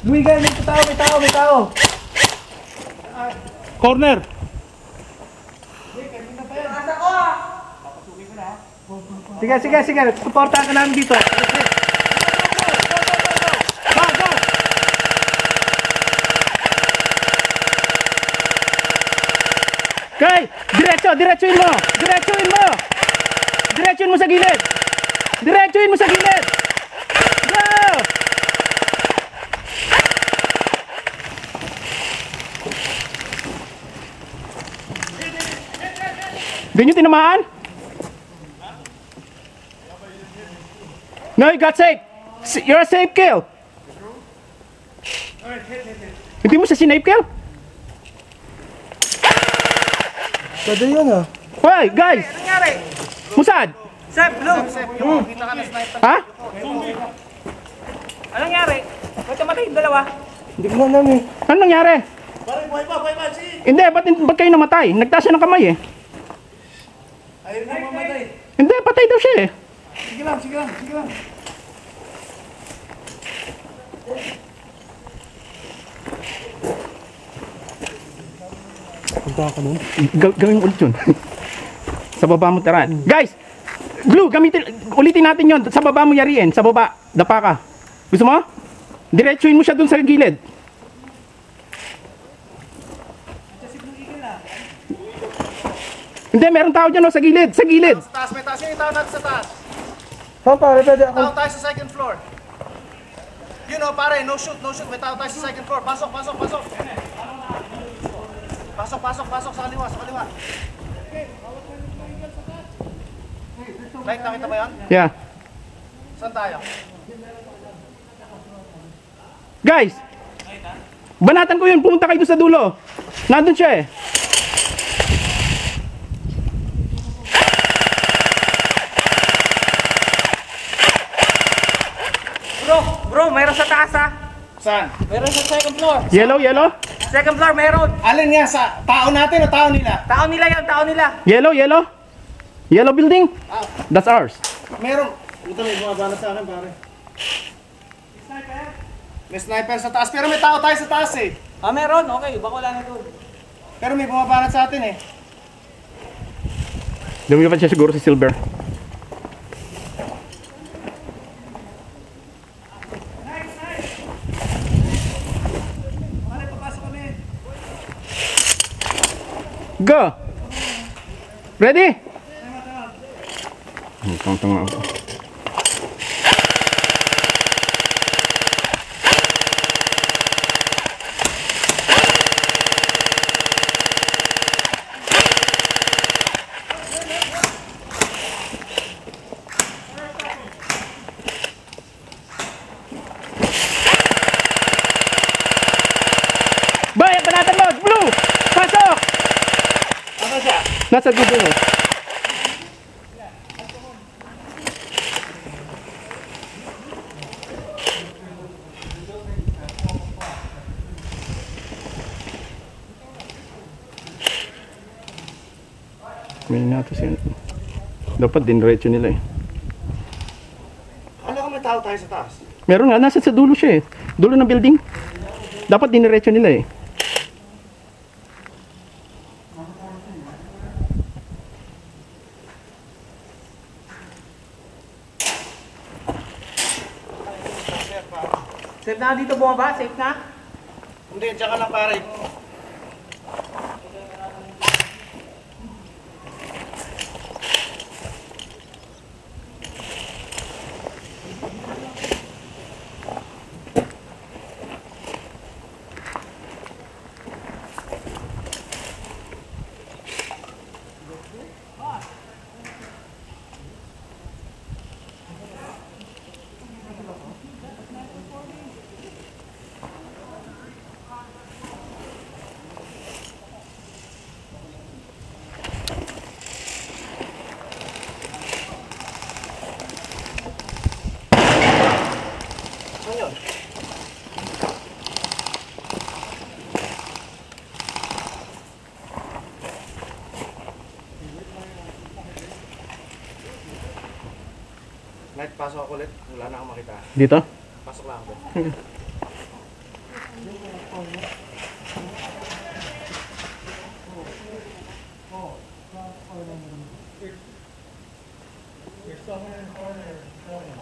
Luigan, may tao, may tao, may tao. Corner. Sige, sige, sige. Suportahan ka namin dito. Go, go! Okay, diretsuin mo. Diretsuin mo sa gilid. Diretsuin mo sa gilid. Go! Di nyo tinamaan? No, you got safe. You're a safe kill. Hindi mo siya sinape kill? Pwede yun ah. Hoy, guys! Anong nangyari? Musad? Sep, Blue! Ha? Anong nangyari? Ba't namatay yung dalawa? Hindi ko alam eh. Ano nangyari? Buhay pa, Hindi, ba't kayo namatay? Nagtaas siya ng kamay eh. Ayaw na mamatay. Hindi, patay daw siya eh. Sige lang, sige lang, sige lang. Punta ka nun. Gawin mo ulit yun. Sa baba mo tara. Guys! Blue, ulitin natin yun. Sa baba mo yariin. Sa baba. Dapa ka. Gusto mo? Diretsuin mo siya dun sa gilid. Hindi, meron tao dyan o, sa gilid. Sa gilid. Sa taas, may taas. Yung tao natin sa taas. Saan pare, pwede ako. Tao tayo sa second floor. You know, pare, no shoot, no shoot. May tao tayo sa second floor. Pasok, pasok, pasok. Pasok, pasok, pasok sa kaliwa, sa kaliwa. Light, nakita ba yan? Yeah. Saan tayo? Guys! Banatan ko yun. Pumunta kayo doon sa dulo. Nandun siya eh. Bro, mayroon sa taas ha. Saan? Mayroon sa second floor. Yellow, yellow. Second floor, mayroon. Alin nga sa tao natin o tao nila? Tao nila yan, tao nila. Yellow, yellow. Yellow building. That's ours. Meron. Ito may bumabana sa akin, pare. May sniper sa taas. Pero may tao tayo sa taas eh. Ah, meron? Okay, baka wala na doon. Pero may bumabanat sa atin eh. Lumipat siya siguro si Silver. Go! Ready? Tama ako. Bay, panatan mo! Blue! Pasok! Ano siya? Nasa dulo. May nato siya. Dapat dinretso nila eh. Ano kung may tao tayo sa taas? Meron nga, nasa sa dulo siya eh. Dulo ng building. Dapat dinretso nila eh. Safe na dito bumaba? Safe na? Hindi, tsaka lang pare. Light, pasok ako ulit. Wala na akong makita. Dito? Pasok lang ako. There's someone in the corner filming.